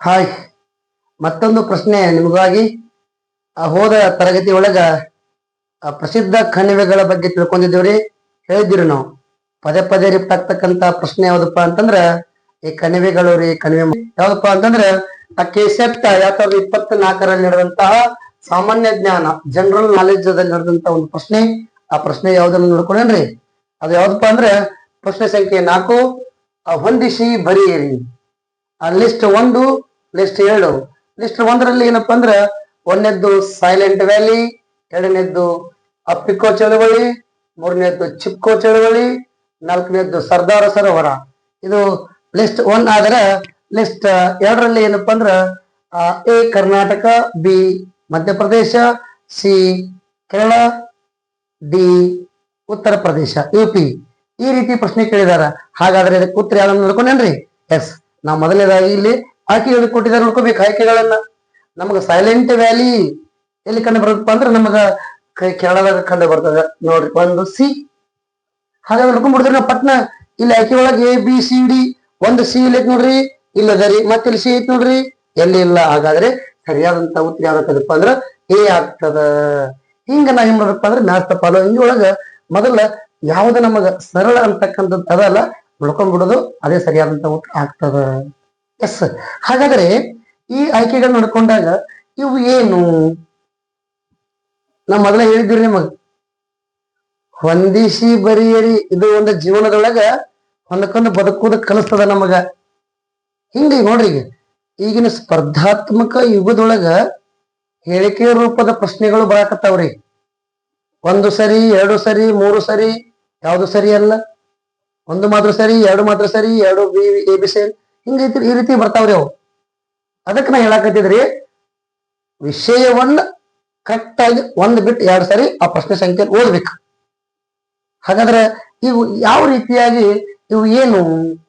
Hi, ಮತ್ತೊಂದು ಪ್ರಶ್ನೆ ನಿಮಗಾಗಿ. ಹೋದ ತರಗತಿ ಒಳಗ ಪ್ರಸಿದ್ಧ ಕಣಿವೆಗಳ ಬಗ್ಗೆ ತಿಳ್ಕೊಂಡಿದ್ದೀವ್ರಿ. ಹೇಳಿದ್ದೀರಿ ನಾವು ಪದೇ ಪದೇ ರಿಪೀಟ್ ಆಗ್ತಕ್ಕಂತ ಪ್ರಶ್ನೆ ಯಾವ್ದಪ್ಪ ಅಂತಂದ್ರ ಈ ಕಣಿವೆಗಳು ರೀ. ಕಣಿವೆ ಯಾವ್ದಪ್ಪ ಅಂತಂದ್ರ ಕೆಸೆಟ್ 2024ರಲ್ಲಿ ನಡೆದಂತಹ ಸಾಮಾನ್ಯ ಜ್ಞಾನ ಜನರಲ್ ನಾಲೆಜ್ ದಲ್ಲಿ ನಡೆದಂತ ಒಂದು ಪ್ರಶ್ನೆ. ಆ ಪ್ರಶ್ನೆ ಯಾವ್ದನ್ನ ನೋಡ್ಕೊಂಡ್ರಿ, ಅದು ಯಾವ್ದಪ್ಪ ಅಂದ್ರೆ ಪ್ರಶ್ನೆ ಸಂಖ್ಯೆ 4, ಹೊಂದಿಸಿ ಬರೆಯಿರಿ. List 1, list 2. ಲಿಸ್ಟ್ 1ರಲ್ಲಿ ಏನಪ್ಪಾ ಅಂದ್ರ ಒಂದನೇದ್ದು ಸೈಲೆಂಟ್ ವ್ಯಾಲಿ, ಎರಡನೇದ್ದು ಅಪ್ಪಿಕೋ ಚಳವಳಿ, ಮೂರನೇದ್ದು ಚಿಪ್ಕೋ ಚಳವಳಿ, ನಾಲ್ಕನೇದ್ದು ಸರ್ದಾರ ಸರೋವರ. ಇದು ಲಿಸ್ಟ್ 1 ಆದ್ರೆ ಲಿಸ್ಟ್ 2ರಲ್ಲಿ ಏನಪ್ಪಾ ಅಂದ್ರ A Karnataka, B Madhya Pradesh, C Kerala, D Uttar Pradesh UP. ಈ ರೀತಿ ಪ್ರಶ್ನೆ ಕೇಳಿದಾರ. ಹಾಗಾದ್ರೆ ಇದಕ್ಕೆ ಉತ್ತರ ಯಾವ್ದನ್ನ ನೋಡ್ಕೊಂಡೇನ್ರಿ? ಎಸ್, ನಾವು ಮೊದಲನೇದಾಗಿ ಇಲ್ಲಿ ಆಯ್ಕೆಗಳು ಕೊಟ್ಟಿದ್ದಾರೆ, ನೋಡ್ಕೋಬೇಕು ಆಯ್ಕೆಗಳನ್ನ. ನಮಗ ಸೈಲೆಂಟ್ ವ್ಯಾಲಿ ಎಲ್ಲಿ ಕಂಡು ಬರುತ್ತಪ್ಪ ಅಂದ್ರೆ ನಮಗ ಕೇರಳದಾಗ ಕಂಡು ಬರ್ತದೆ ನೋಡ್ರಿ, ಒಂದು ಸಿ. ಹಾಗಾದ್ರೆ ನೋಡ್ಕೊಂಡ್ಬಿಡ್ತೀರಿ ನಾವು ಪಟ್ನ. ಇಲ್ಲಿ ಆಯ್ಕೆ ಒಳಗೆ ಎ ಬಿ ಸಿ ಡಿ, ಒಂದು ಸಿ ಇಲ್ಲಿ ಐತ್ ನೋಡ್ರಿ, ಇಲ್ಲದರಿ. ಮತ್ತೆ ಇಲ್ಲಿ ಸಿ ಐತ್ ನೋಡ್ರಿ, ಎಲ್ಲಿ ಇಲ್ಲ. ಹಾಗಾದ್ರೆ ಸರಿಯಾದಂತ ಉತ್ತರ ಯಾವ್ದಪ್ಪ ಅಂದ್ರ ಎ ಆಗ್ತದ. ಹಿಂಗ ನಾ ಏನ್ ಮಾಡ್ಬೇಕಪ್ಪ ಅಂದ್ರೆ ಮ್ಯಾಥ್ ತಪ್ಪಾಲು ಹಿಂಗ ಒಳಗ ಮೊದಲ ಯಾವ್ದು ನಮಗ ಸರಳ ಅಂತಕ್ಕಂಥದ್ದು ಅದಲ್ಲ ನೋಡ್ಕೊಂಡ್ಬಿಡೋದು, ಅದೇ ಸರಿಯಾದಂತ ಉತ್ತರ ಆಗ್ತದ. ಎಸ್, ಹಾಗಾದ್ರೆ ಈ ಆಯ್ಕೆಗಳನ್ನ ನೋಡ್ಕೊಂಡಾಗ ಇವು ಏನು ನಾ ಮೊದಲ ಹೇಳಿದ್ದೀರಿ ನಿಮಗ, ಹೊಂದಿಸಿ ಬರೆಯಿರಿ. ಇದು ಒಂದು ಜೀವನದೊಳಗ ಹೊಂದಕೊಂಡು ಬದುಕುವುದಕ್ಕೆ ಕಲಿಸ್ತದ ನಮಗ. ಹಿಂಗೆ ನೋಡ್ರಿ, ಈಗಿನ ಸ್ಪರ್ಧಾತ್ಮಕ ಯುಗದೊಳಗ ಹೇಳಿಕೆ ರೂಪದ ಪ್ರಶ್ನೆಗಳು ಬರಾಕತ್ತಾವ್ರಿ. 1 ಸರಿ, 2 ಸರಿ, 3 ಸರಿ, ಯಾವ್ದು ಸರಿ ಅಲ್ಲ. 1 ಮಾತ್ರ ಸರಿ, 2 ಮಾತ್ರ ಸರಿ, 2 ಎ ಬಿ ಸರಿ, ಹಿಂಗೈತಿ. ಈ ರೀತಿ ಬರ್ತಾವ್ರಿ ಅವು. ಅದಕ್ಕೆ ನಾ ಹೇಳಾಕತ್ತಿದ್ರಿ, ವಿಷಯವನ್ನ ಕರೆಕ್ಟ್ ಆಗಿ 1 ಬಿಟ್ಟು 2 ಸರಿ ಆ ಪ್ರಶ್ನೆ ಸಂಖ್ಯೆ ಓದ್ಬೇಕು. ಹಾಗಾದ್ರೆ ಇವು ಯಾವ ರೀತಿಯಾಗಿ ಇವು ಏನು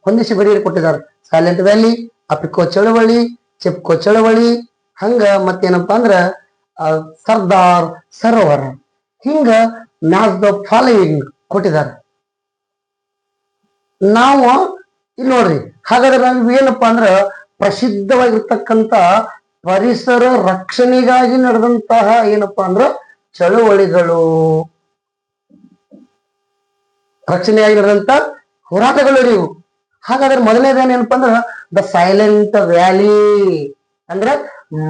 ಹೊಂದಿಸಿ ಬರೆಯಲು ಕೊಟ್ಟಿದ್ದಾರೆ? ಸೈಲೆಂಟ್ ವ್ಯಾಲಿ, ಅಪಿಕೋ ಚಳವಳಿ, ಚಿಪ್ಕೋ ಚಳವಳಿ, ಹಂಗ ಮತ್ತೇನಪ್ಪಾ ಅಂದ್ರ ಸರ್ದಾರ್ ಸರೋವರ. ಹಿಂಗ ಮ್ಯಾಚ್ ದ ಫಾಲೋವಿಂಗ್ ಕೊಟ್ಟಿದ್ದಾರೆ. ನಾವು ಇಲ್ಲಿ ನೋಡ್ರಿ, ಹಾಗಾದ್ರೆ ನಾವು ಏನಪ್ಪಾ ಅಂದ್ರ ಪ್ರಸಿದ್ಧವಾಗಿರ್ತಕ್ಕಂತ ಪರಿಸರ ರಕ್ಷಣೆಗಾಗಿ ನಡೆದಂತಹ ಏನಪ್ಪಾ ಅಂದ್ರ ಚಳುವಳಿಗಳು, ರಕ್ಷಣೆಯಾಗಿ ನಡೆದಂತ ಹೋರಾಟಗಳು ಇವು. ಹಾಗಾದ್ರೆ ಮೊದಲನೇದೇನೇನಪ್ಪ ಅಂದ್ರ ದ ಸೈಲೆಂಟ್ ವ್ಯಾಲಿ ಅಂದ್ರೆ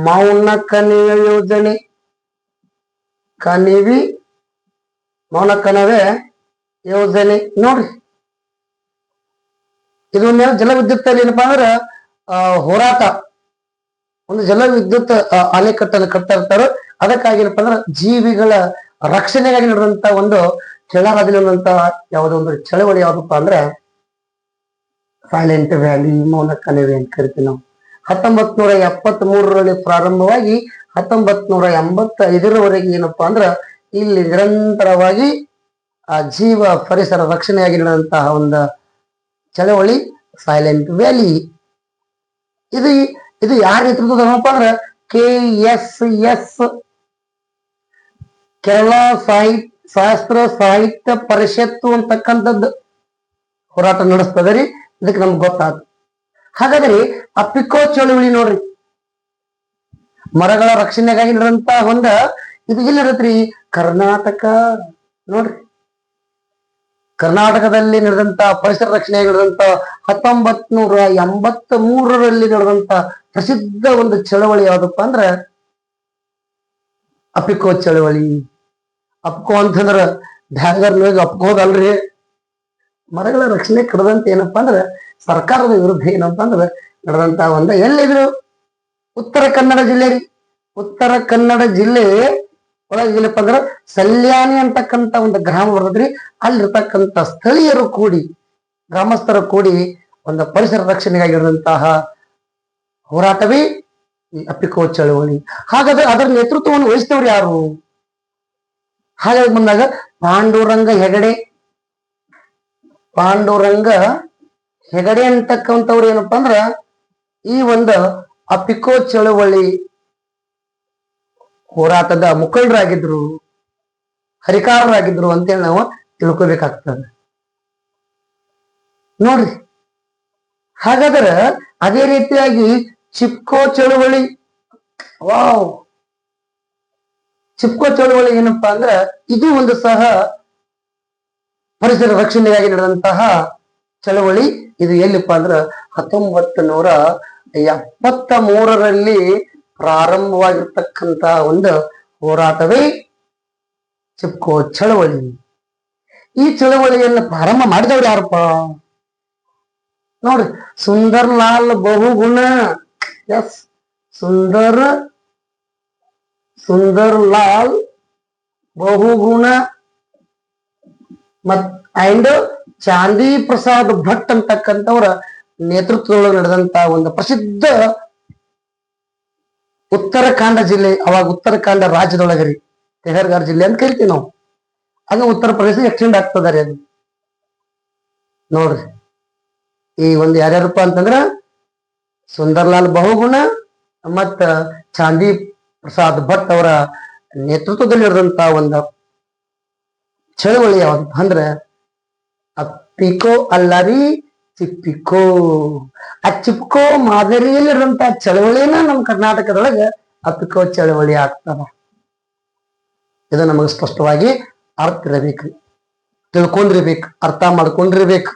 ಮೌನ ಕಣಿವೆ ಯೋಜನೆ. ಮೌನ ಕಣಿವೆ ಯೋಜನೆ ನೋಡ್ರಿ, ಇದು ಜಲವಿದ್ಯುತ್ ಅಲ್ಲಿ ಏನಪ್ಪಾ ಅಂದ್ರ ಹೋರಾಟ, ಒಂದು ಜಲವಿದ್ಯುತ್ ಅಣೆಕಟ್ಟನ್ನು ಕಟ್ತಾ ಇರ್ತಾರ. ಅದಕ್ಕಾಗಿ ಏನಪ್ಪಾ ಅಂದ್ರ ಜೀವಿಗಳ ರಕ್ಷಣೆಗಾಗಿ ನಡೆದಂತ ಒಂದು ಕೆಳರಾಜ್ಯದಂತ ಯಾವುದೋ ಒಂದು ಚಳವಳಿ ಯಾವ್ದಪ್ಪ ಅಂದ್ರೆ ಸೈಲೆಂಟ್ ವ್ಯಾಲಿ, ಮೌನ ಕಣಿವೆ ಅಂತ ಕರಿತೀವಿ ನಾವು. 1973ರಲ್ಲಿ ಪ್ರಾರಂಭವಾಗಿ 1985ರವರೆಗೆ ಏನಪ್ಪಾ ಅಂದ್ರ ಇಲ್ಲಿ ನಿರಂತರವಾಗಿ ಆ ಜೀವ ಪರಿಸರ ರಕ್ಷಣೆಯಾಗಿ ನಡೆದಂತಹ ಒಂದು ಚಳವಳಿ ಸೈಲೆಂಟ್ ವ್ಯಾಲಿ. ಇದು ಯಾರ ನೇತೃತ್ವದಪ್ಪ ಅಂದ್ರ KSS ಕೇರಳ ಶಾಸ್ತ್ರ ಸಾಹಿತ್ಯ ಪರಿಷತ್ತು ಅಂತಕ್ಕಂಥದ್ದು ಹೋರಾಟ ನಡೆಸ್ತದೆ. ಇದಕ್ಕೆ ನಮ್ಗೆ ಗೊತ್ತಾದ. ಹಾಗಾದ್ರೆ ಅಪಿಕೋ ಚಳುವಳಿ ನೋಡ್ರಿ, ಮರಗಳ ರಕ್ಷಣೆಗಾಗಿ ನಡೆದಂತ ಇದು ಎಲ್ಲಿ ನಡೆದ್ರಿ? ಕರ್ನಾಟಕ ನೋಡ್ರಿ. ಕರ್ನಾಟಕದಲ್ಲಿ ನಡೆದಂತ ಪರಿಸರ ರಕ್ಷಣೆಯಾಗಿ ನಡೆದಂತ 1983ರಲ್ಲಿ ನಡೆದಂತ ಪ್ರಸಿದ್ಧ ಒಂದು ಚಳವಳಿ ಯಾವ್ದಪ್ಪ ಅಂದ್ರ ಅಪಿಕೋ ಚಳವಳಿ. ಅಪ್ಕೋ ಅಂತಂದ್ರ ಬ್ಯಾಗರ್ನೋಗಿ ಅಪ್ಕೋದಲ್ರಿ, ಮರಗಳ ರಕ್ಷಣೆ ಕಡದಂತ ಏನಪ್ಪಾ ಅಂದ್ರ ಸರ್ಕಾರದ ವಿರುದ್ಧ ಏನಪ್ಪಾ ಅಂದ್ರ ನಡೆದಂತ ಎಲ್ಲಿದ್ರು ಉತ್ತರ ಕನ್ನಡ ಜಿಲ್ಲೆ ರೀ. ಉತ್ತರ ಕನ್ನಡ ಜಿಲ್ಲೆ ಒಳಗೆ ಏನಪ್ಪಾ ಅಂದ್ರ ಸಲ್ಯಾನಿ ಅಂತಕ್ಕಂತ ಒಂದು ಗ್ರಾಮ ಬರ್ತದ್ರಿ. ಅಲ್ಲಿರ್ತಕ್ಕಂಥ ಸ್ಥಳೀಯರು ಕೂಡಿ, ಗ್ರಾಮಸ್ಥರು ಕೂಡಿ ಒಂದು ಪರಿಸರ ರಕ್ಷಣೆಗಾಗಿ ಇರುವಂತಹ ಹೋರಾಟವೇ ಈ ಅಪಿಕೋ ಚಳವಳಿ. ಹಾಗಾದ್ರೆ ಅದರ ನೇತೃತ್ವವನ್ನು ವಹಿಸಿದವ್ರು ಯಾರು? ಹಾಗಾಗಿ ಬಂದಾಗ ಪಾಂಡುರಂಗ ಹೆಗಡೆ ಅಂತಕ್ಕಂಥವ್ರು ಏನಪ್ಪಾ ಅಂದ್ರ ಈ ಒಂದು ಅಪಿಕೋ ಚಳವಳಿ ಹೋರಾಟದ ಮುಖಂಡರಾಗಿದ್ರು, ಹರಿಕಾರರಾಗಿದ್ರು ಅಂತೇಳಿ ನಾವು ತಿಳ್ಕೊಬೇಕಾಗ್ತದೆ ನೋಡ್ರಿ. ಹಾಗಾದ್ರೆ ಅದೇ ರೀತಿಯಾಗಿ ಚಿಪ್ಕೋ ಚಳುವಳಿ. ವಾವ್, ಚಿಪ್ಕೋ ಚಳುವಳಿ ಏನಪ್ಪಾ ಅಂದ್ರ ಇದು ಒಂದು ಸಹ ಪರಿಸರ ರಕ್ಷಣೆಗಾಗಿ ನಡೆದಂತಹ ಚಳವಳಿ. ಇದು ಎಲ್ಲಿಪ್ಪ ಅಂದ್ರ 1973ರಲ್ಲಿ ಪ್ರಾರಂಭವಾಗಿರ್ತಕ್ಕಂತಹ ಒಂದು ಹೋರಾಟವೇ ಚಿಪ್ಕೋ ಚಳವಳಿ. ಈ ಚಳವಳಿಯನ್ನು ಪ್ರಾರಂಭ ಮಾಡಿದವ್ರು ಯಾರಪ್ಪ ನೋಡ್ರಿ, ಸುಂದರ್ ಲಾಲ್ ಬಹುಗುಣ. ಎಸ್, ಸುಂದರ್ ಲಾಲ್ ಬಹುಗುಣ ಅಂಡ್ ಚಾಂದಿ ಪ್ರಸಾದ್ ಭಟ್ ಅಂತಕ್ಕಂಥವರ ನೇತೃತ್ವದೊಳಗೆ ನಡೆದಂತ ಒಂದು ಪ್ರಸಿದ್ಧ ಉತ್ತರಾಖಂಡ ಜಿಲ್ಲೆ, ಅವಾಗ ಉತ್ತರಾಖಂಡ ರಾಜ್ಯದೊಳಗರಿ ತೆಹರ್ಗಾರ್ ಜಿಲ್ಲೆ ಅಂತ ಕರಿತೀವಿ ನಾವು. ಆಗ ಉತ್ತರ ಪ್ರದೇಶ ಎಕ್ಸ್ಟೆಂಡ್ ಆಗ್ತದಾರೆ ಅದು. ನೋಡ್ರಿ, ಈ ಒಂದು ಯಾರ್ಯಾರಪ್ಪ ಅಂತಂದ್ರ ಸುಂದರ್ಲಾಲ್ ಬಹುಗುಣ ಮತ್ತ ಚಾಂದಿ ಪ್ರಸಾದ್ ಭಟ್ ಅವರ ನೇತೃತ್ವದಲ್ಲಿ ನಡೆದಂತ ಒಂದು ಚಳವಳಿ ಯಾವ್ದಪ್ಪ ಅಂದ್ರ ಅಪ್ಪಿಕೋ ಅಲ್ಲರಿ ಚಿಪ್ಪಿಕೋ. ಆ ಚಿಪ್ಕೋ ಮಾದರಿಯಲ್ಲಿರುವಂತ ಚಳವಳಿನ ನಮ್ಮ ಕರ್ನಾಟಕದೊಳಗ ಅಪ್ಪಿಕೋ ಚಳವಳಿ ಆಗ್ತದ. ಇದು ನಮಗೆ ಸ್ಪಷ್ಟವಾಗಿ ಅರ್ಥ ಇರಬೇಕು, ತಿಳ್ಕೊಂಡಿರ್ಬೇಕು, ಅರ್ಥ ಮಾಡ್ಕೊಂಡಿರ್ಬೇಕು.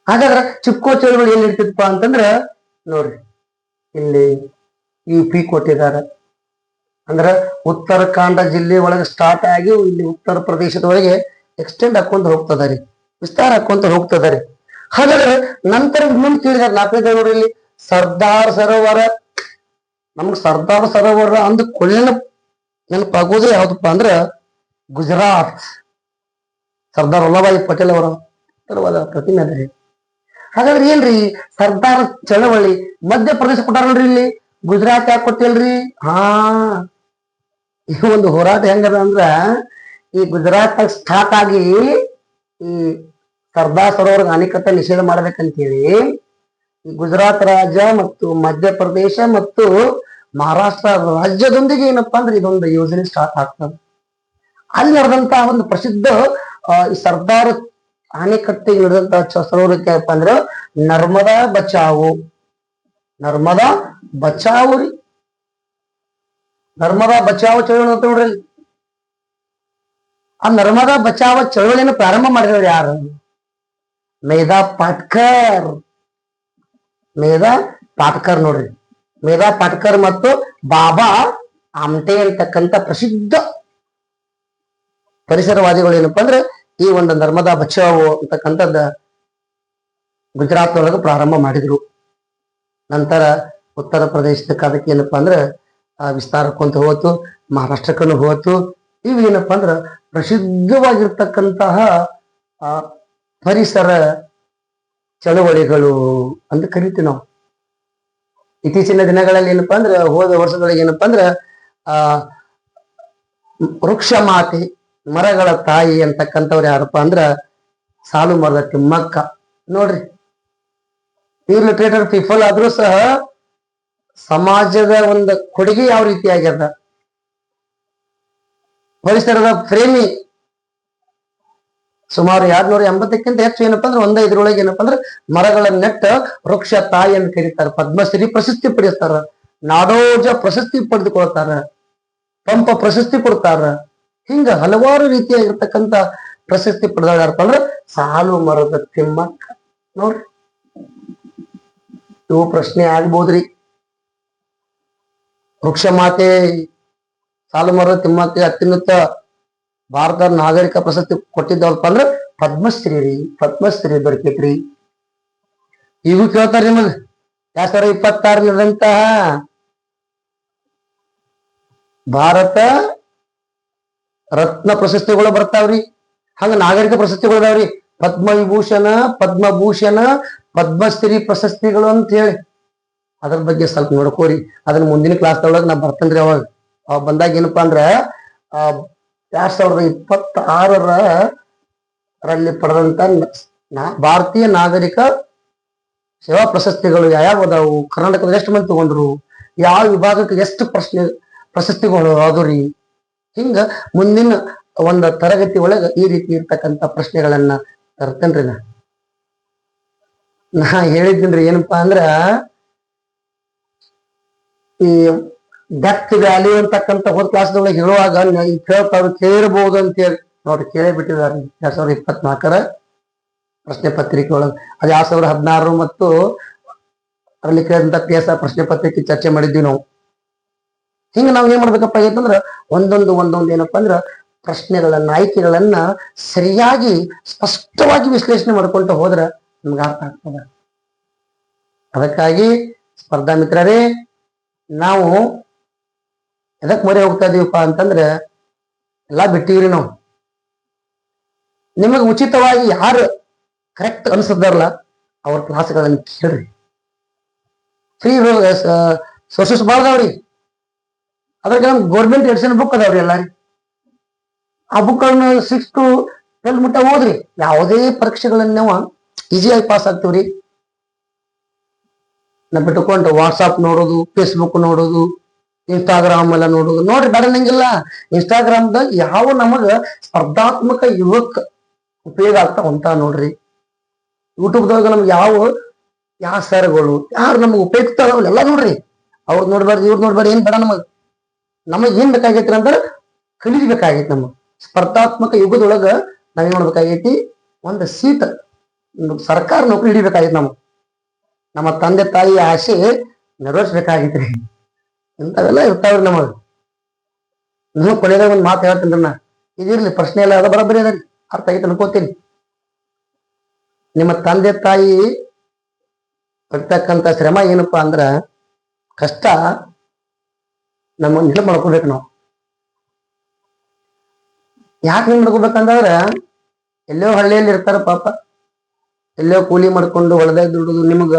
ಹಾಗಾದ್ರೆ ಚಿಪ್ಕೋ ಚಳವಳಿ ಏನ್ ಇರ್ತಿತ್ತಪ್ಪ ಅಂತಂದ್ರ ನೋಡ್ರಿ, ಇಲ್ಲಿ UP ಕೊಟ್ಟಿದ್ದಾರೆ. ಅಂದ್ರ ಉತ್ತರಾಖಂಡ ಜಿಲ್ಲೆ ಒಳಗೆ ಸ್ಟಾರ್ಟ್ ಆಗಿ ಇಲ್ಲಿ ಉತ್ತರ ಪ್ರದೇಶದೊಳಗೆ ಎಕ್ಸ್ಟೆಂಡ್ ಹಾಕೊಂತ ಹೋಗ್ತದಾರಿ, ವಿಸ್ತಾರ ಹಾಕೊಂತ ಹೋಗ್ತದಾರಿ. ಹಾಗಾದ್ರೆ ನಂತರ ಇನ್ನೊಂದು ಕೇಳಿದಾರೆ 4ನೇ ನೋಡಿ, ಇಲ್ಲಿ ಸರ್ದಾರ್ ಸರೋವರ. ನಮ್ಗೆ ಸರ್ದಾರ್ ಸರೋವರ ಅಂದ ಕೊಳ್ಳಿನ ನೆನಪಾಗೋದು ಯಾವ್ದಪ್ಪ ಅಂದ್ರ ಗುಜರಾತ್. ಸರ್ದಾರ್ ವಲ್ಲಭಾಯಿ ಪಟೇಲ್ ಅವರ ಎತ್ತರವಾದ ಪ್ರತಿಮೆ ಅದ. ಹಾಗಾದ್ರೆ ಏನ್ರಿ ಸರ್ದಾರ್ ಚಳವಳಿ ಮಧ್ಯಪ್ರದೇಶ ಕೊಟ್ಟಾರಲ್ರಿ, ಇಲ್ಲಿ ಗುಜರಾತ್ ಯಾಕೆ ಕೊಟ್ಟಿಲ್ರಿ? ಈ ಒಂದು ಹೋರಾಟ ಹೆಂಗದ ಅಂದ್ರ ಈ ಗುಜರಾತ್ ಸ್ಟಾರ್ಟ್ ಆಗಿ ಈ ಸರ್ದಾರ್ ಸರೋವರ ಅಣೆಕಟ್ಟ ನಿಷೇಧ ಮಾಡ್ಬೇಕಂತೇಳಿ ಈ ಗುಜರಾತ್ ರಾಜ್ಯ ಮತ್ತು ಮಧ್ಯಪ್ರದೇಶ ಮತ್ತು ಮಹಾರಾಷ್ಟ್ರ ರಾಜ್ಯದೊಂದಿಗೆ ಏನಪ್ಪಾ ಅಂದ್ರೆ ಇದೊಂದು ಯೋಜನೆ ಸ್ಟಾರ್ಟ್ ಆಗ್ತದೆ. ಅಲ್ಲಿ ನಡೆದಂತಹ ಒಂದು ಪ್ರಸಿದ್ಧ ಈ ಸರ್ದಾರ್ ಅಣೆಕಟ್ಟಿಗೆ ನಡೆದಂತಹ ಸರೋವರಕ್ಕೆ ಏನಪ್ಪ ಅಂದ್ರೆ ನರ್ಮದಾ ಬಚಾವೋ. ನರ್ಮದಾ ಬಚಾವೋ ರೀ, ನರ್ಮದಾ ಬಚಾವೋ ಚಳವಳಿ ಅಂತ ನೋಡ್ರಿ. ಆ ನರ್ಮದಾ ಬಚಾವೋ ಚಳವಳಿಯನ್ನು ಪ್ರಾರಂಭ ಮಾಡಿದವರು ಯಾರು? ಮೇಧಾ ಪಾಟ್ಕರ್. ಮೇಧಾ ಪಾಟ್ಕರ್ ನೋಡ್ರಿ, ಮೇಧಾ ಪಾಟ್ಕರ್ ಮತ್ತು ಬಾಬಾ ಆಮ್ಟೆ ಅಂತಕ್ಕಂಥ ಪ್ರಸಿದ್ಧ ಪರಿಸರವಾದಿಗಳು ಏನಪ್ಪಾ ಅಂದ್ರೆ ಈ ಒಂದು ನರ್ಮದಾ ಬಚಾವೋ ಅಂತಕ್ಕಂಥದ್ದ ಗುಜರಾತ್ ಒಳಗೆ ಪ್ರಾರಂಭ ಮಾಡಿದ್ರು. ನಂತರ ಉತ್ತರ ಪ್ರದೇಶಕ್ಕೆ ಅದಕ್ಕೆ ಏನಪ್ಪಾ ಅಂದ್ರೆ ವಿಸ್ತಾರಕ್ಕಂತ ಹೋತು, ಮಹಾರಾಷ್ಟ್ರಕ್ಕೂ ಹೋತು. ಇವು ಏನಪ್ಪಾ ಅಂದ್ರ ಪ್ರಸಿದ್ಧವಾಗಿರ್ತಕ್ಕಂತಹ ಪರಿಸರ ಚಳವಳಿಗಳು ಅಂತ ಕರಿತೀವಿ ನಾವು. ಇತ್ತೀಚಿನ ದಿನಗಳಲ್ಲಿ ಏನಪ್ಪಾ ಅಂದ್ರೆ ಹೋದ ವರ್ಷದೊಳಗೆ ಏನಪ್ಪಾ ಅಂದ್ರ ವೃಕ್ಷ ಮಾತೆ, ಮರಗಳ ತಾಯಿ ಅಂತಕ್ಕಂಥವ್ರು ಯಾರಪ್ಪ ಅಂದ್ರ ಸಾಲು ಮರದ ತಿಮ್ಮಕ್ಕ. ನೋಡ್ರಿ, ಇಲ್ಲಿಟರೇಟರ್ ಪೀಪಲ್ ಆದ್ರೂ ಸಹ ಸಮಾಜದ ಒಂದು ಕೊಡುಗೆ ಯಾವ ರೀತಿ ಆಗ್ಯದ, ಪರಿಸರದ ಪ್ರೇಮಿ. ಸುಮಾರು 280ಕ್ಕಿಂತ ಹೆಚ್ಚು ಏನಪ್ಪಾ ಅಂದ್ರೆ ಇದ್ರೊಳಗೆ ಏನಪ್ಪಾ ಅಂದ್ರೆ ಮರಗಳ ನೆಟ್ಟ ವೃಕ್ಷ ತಾಯಿ ಅಂತ ಕರೀತಾರೆ. ಪದ್ಮಶ್ರೀ ಪ್ರಶಸ್ತಿ ಪಡೆಯುತ್ತಾರ, ನಾಡೋಜ ಪ್ರಶಸ್ತಿ ಪಡೆದುಕೊಳ್ತಾರ, ಪಂಪ ಪ್ರಶಸ್ತಿ ಕೊಡ್ತಾರ. ಹಿಂಗ ಹಲವಾರು ರೀತಿಯಾಗಿರ್ತಕ್ಕಂಥ ಪ್ರಶಸ್ತಿ ಪಡೆದ ಯಾರಪ್ಪ ಅಂದ್ರೆ ಸಾಲು ಮರದ ತಿಮ್ಮಕ್ಕ. ನೋಡ್ರಿ, ಇವು ಪ್ರಶ್ನೆ ಆಗ್ಬೋದ್ರಿ. ವೃಕ್ಷ ಮಾತೆ ಸಾಲು ಮರದ ತಿಮ್ಮಕ್ಕ ಅತ್ಯುನ್ನತ ಭಾರತ ನಾಗರಿಕ ಪ್ರಶಸ್ತಿ ಕೊಟ್ಟಿದ್ದವಪ್ಪ ಅಂದ್ರ ಪದ್ಮಶ್ರೀ ರೀ, ಪದ್ಮಶ್ರೀ ಬರ್ಕೈತ್ರಿ. ಇವು ಕೇಳ್ತಾರ ನಿಮಗ 2026 ನಡೆದಂತಹ ಭಾರತ ರತ್ನ ಪ್ರಶಸ್ತಿಗಳು ಬರ್ತಾವ್ರಿ. ಹಂಗ ನಾಗರಿಕ ಪ್ರಶಸ್ತಿಗಳು ಅದಾವ್ರಿ, ಪದ್ಮವಿಭೂಷಣ, ಪದ್ಮಭೂಷಣ, ಪದ್ಮಶ್ರೀ ಪ್ರಶಸ್ತಿಗಳು ಅಂತ ಹೇಳಿ. ಅದ್ರ ಬಗ್ಗೆ ಸ್ವಲ್ಪ ನೋಡ್ಕೋರಿ. ಅದನ್ನ ಮುಂದಿನ ಕ್ಲಾಸ್ ಒಳಗೆ ನಾ ಬರ್ತೇನ್ರಿ. ಅವಾಗ ಬಂದಾಗ ಏನಪ್ಪಾ ಅಂದ್ರ 2026ರಲ್ಲಿ ಪಡೆದಂತ ಭಾರತೀಯ ನಾಗರಿಕ ಸೇವಾ ಪ್ರಶಸ್ತಿಗಳು ಯಾವ್ಯಾವ ಅದಾವು, ಕರ್ನಾಟಕದ ಎಷ್ಟು ಮಂದಿ ತಗೊಂಡ್ರು, ಯಾವ ವಿಭಾಗಕ್ಕೆ ಎಷ್ಟು ಪ್ರಶಸ್ತಿಗಳು ಆದ್ರಿ, ಹಿಂಗ ಮುಂದಿನ ಒಂದು ತರಗತಿ ಒಳಗ ಈ ರೀತಿ ಇರ್ತಕ್ಕಂಥ ಪ್ರಶ್ನೆಗಳನ್ನ ತರ್ತೇನ್ರಿ ನಾ. ನಾ ಹೇಳಿದ್ದೀನ್ರಿ ಏನಪ್ಪಾ ಅಂದ್ರ ಈ ಡೆತ್ ವ್ಯಾಲ್ಯೂ ಅಂತಕ್ಕಂಥ ಹೋದ್ ಕ್ಲಾಸ್ದೊಳಗೆ ಹೇಳುವಾಗ ಕೇಳ್ತಾವ್ರು ಕೇಳಿರ್ಬೋದು ಅಂತೇಳಿ ನೋಡ್ರಿ ಕೇಳೇ ಬಿಟ್ಟಿದ್ದಾರೆ 2024 ಪ್ರಶ್ನೆ ಪತ್ರಿಕೆ ಒಳಗೆ ಅದು 2016 ಮತ್ತು ಅದರಲ್ಲಿ ಕೇಳಿದಂತ PSI ಪ್ರಶ್ನೆ ಪತ್ರಿಕೆ ಚರ್ಚೆ ಮಾಡಿದ್ವಿ ನಾವು. ಹಿಂಗ ನಾವ್ ಏನ್ ಮಾಡ್ಬೇಕಪ್ಪ ಅಂತಂದ್ರ ಒಂದೊಂದು ಏನಪ್ಪಾ ಅಂದ್ರ ಪ್ರಶ್ನೆಗಳನ್ನ ಆಯ್ಕೆಗಳನ್ನ ಸರಿಯಾಗಿ ಸ್ಪಷ್ಟವಾಗಿ ವಿಶ್ಲೇಷಣೆ ಮಾಡ್ಕೊಂತ ಹೋದ್ರ ನಮ್ಗೆ ಅರ್ಥ ಆಗ್ತದ. ಅದಕ್ಕಾಗಿ ಸ್ಪರ್ಧಾ ಮಿತ್ರರೇ, ನಾವು ಎದಕ್ ಮೊರೆ ಹೋಗ್ತಾ ಇದೀವಪ್ಪ ಅಂತಂದ್ರೆ ಎಲ್ಲಾ ಬಿಟ್ಟಿವ್ರಿ ನಾವು. ನಿಮಗೆ ಉಚಿತವಾಗಿ ಯಾರು ಕರೆಕ್ಟ್ ಅನ್ಸದಾರಲ್ಲ ಅವ್ರ ಕ್ಲಾಸ್ಗಳನ್ನ ಕೇಳ್ರಿ. ಫ್ರೀ ಸೋರ್ಸಸ್ ಬಾಳ್ದಾವ್ರಿ. ಅದ್ರಾಗ ಗೌರ್ಮೆಂಟ್ ಎಡಿಷನ್ ಬುಕ್ ಅದಾವ್ರಿ ಎಲ್ಲಾರಿ. ಆ ಬುಕ್ಗಳನ್ನ 6 to 12 ಮಟ್ಟ ಓದ್ರಿ. ಯಾವುದೇ ಪರೀಕ್ಷೆಗಳನ್ನ ನಾವು ಈಸಿಯಾಗಿ ಪಾಸ್ ಆಗ್ತೀವ್ರಿ. ನಾವು ಬಿಟ್ಟುಕೊಂಡು ವಾಟ್ಸಾಪ್ ನೋಡೋದು, ಫೇಸ್ಬುಕ್ ನೋಡೋದು, ಇನ್ಸ್ಟಾಗ್ರಾಮ್ ಎಲ್ಲ ನೋಡೋದು ನೋಡ್ರಿ ಬೇಡ ನಂಗಿಲ್ಲ. ಇನ್ಸ್ಟಾಗ್ರಾಮ್ದಾಗ ಯಾವ ನಮಗ ಸ್ಪರ್ಧಾತ್ಮಕ ಯುವಕ ಉಪಯೋಗ ಆಗ್ತಾವ ಅಂತ ನೋಡ್ರಿ. ಯೂಟ್ಯೂಬ್ದಾಗ ನಮ್ಗೆ ಯಾವ ಸರ್ಗಳು ಯಾರು ನಮ್ಗೆ ಉಪಯುಕ್ತ ಎಲ್ಲ ನೋಡ್ರಿ. ಅವ್ರು ನೋಡ್ಬಾರ್ದು ಇವ್ರು ನೋಡ್ಬಾರ್ದು ಏನ್ ಬೇಡ. ನಮಗ್ ಏನ್ ಬೇಕಾಗೈತಿ ಅಂದ್ರೆ ಕಲಿಬೇಕಾಗೈತಿ. ನಮಗ್ ಸ್ಪರ್ಧಾತ್ಮಕ ಯುಗದೊಳಗ ನಾವೇನ್ ಮಾಡ್ಬೇಕಾಗೈತಿ, ಒಂದು ಸೀಟ್ ಸರ್ಕಾರ ನೌಕರಿ ಹಿಡಿಬೇಕಾಗೈತಿ. ನಮ್ಮ ತಂದೆ ತಾಯಿ ಆಸೆ ನೆರವೇರಿಸ್ಬೇಕಾಗಿತ್ರಿ. ಇಂಥವೆಲ್ಲ ಇರ್ತಾವ್ರಿ ನಮಗ್. ನೀವು ಕೊನೆಯದಾಗ ಒಂದು ಮಾತು ಹೇಳ್ತೀನಿ ನಾ, ಇದಿರ್ಲಿ ಪ್ರಶ್ನೆ ಎಲ್ಲ ಅದ ಬರೋಬ್ಬರಿ ಅದರಿ, ಅರ್ಥ ಆಗೈತೆ ಅನ್ಕೋತೀನಿ. ನಿಮ್ಮ ತಂದೆ ತಾಯಿ ಪಡ್ತಕ್ಕಂಥ ಶ್ರಮ ಏನಪ್ಪಾ ಅಂದ್ರ ಕಷ್ಟ ನಮ್ಮ ನೆನಪು ಮಾಡ್ಕೋಬೇಕು ನಾವು. ಯಾಕೆ ನೆನಪು ಮಾಡ್ಕೋಬೇಕಂದ್ರ ಎಲ್ಲೋ ಹಳ್ಳಿಯಲ್ಲಿ ಇರ್ತಾರ ಪಾಪ, ಎಲ್ಲೋ ಕೂಲಿ ಮಾಡ್ಕೊಂಡು ಹೊಲದಾಗ ದುಡುದು ನಿಮ್ಗ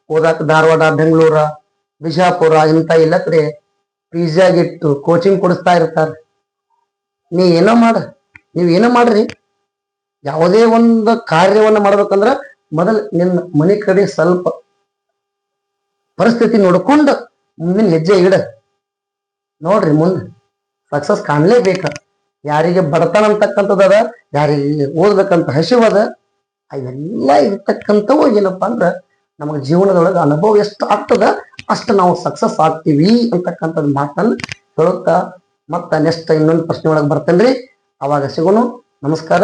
ಓದಾಕ ಧಾರವಾಡ, ಬೆಂಗಳೂರ, ಬಿಜಾಪುರ ಇಂಥ ಇಲ್ಲ ಕಡೆ ಪಿಜ್ಜಾಗಿಟ್ಟು ಕೋಚಿಂಗ್ ಕೊಡಿಸ್ತಾ ಇರ್ತಾರ. ನೀವ್ ಏನೋ ಮಾಡ್ರಿ. ಯಾವುದೇ ಒಂದು ಕಾರ್ಯವನ್ನ ಮಾಡ್ಬೇಕಂದ್ರ ಮೊದಲು ನಿನ್ನ ಮನೆ ಕಡೆ ಸ್ವಲ್ಪ ಪರಿಸ್ಥಿತಿ ನೋಡ್ಕೊಂಡು ಮುಂದಿನ ಹೆಜ್ಜೆ ಇಡ ನೋಡ್ರಿ. ಮುಂದೆ ಸಕ್ಸಸ್ ಕಾಣ್ಲೇಬೇಕ. ಯಾರಿಗೆ ಬಡತನ ಅಂತಕ್ಕಂಥದ್ದದ, ಯಾರಿಗೆ ಓದ್ಬೇಕಂತ ಹಸಿವದ, ಅವೆಲ್ಲ ಇರ್ತಕ್ಕಂಥವು ಏನಪ್ಪಾ ಅಂದ್ರ ನಮಗೆ ಜೀವನದೊಳಗೆ ಅನುಭವ ಎಷ್ಟು ಆಗ್ತದ ಅಷ್ಟು ನಾವು ಸಕ್ಸಸ್ ಆಗ್ತೀವಿ ಅಂತಕ್ಕಂಥದ್ದು ಮಾತನ್ನ ಹೇಳುತ್ತಾ ಮತ್ತ ನೆಕ್ಸ್ಟ್ ಇನ್ನೊಂದು ಪ್ರಶ್ನೆ ಒಳಗೆ ಬರ್ತೇನ್ರಿ. ಅವಾಗ ಸಿಗೋಣ. ನಮಸ್ಕಾರ.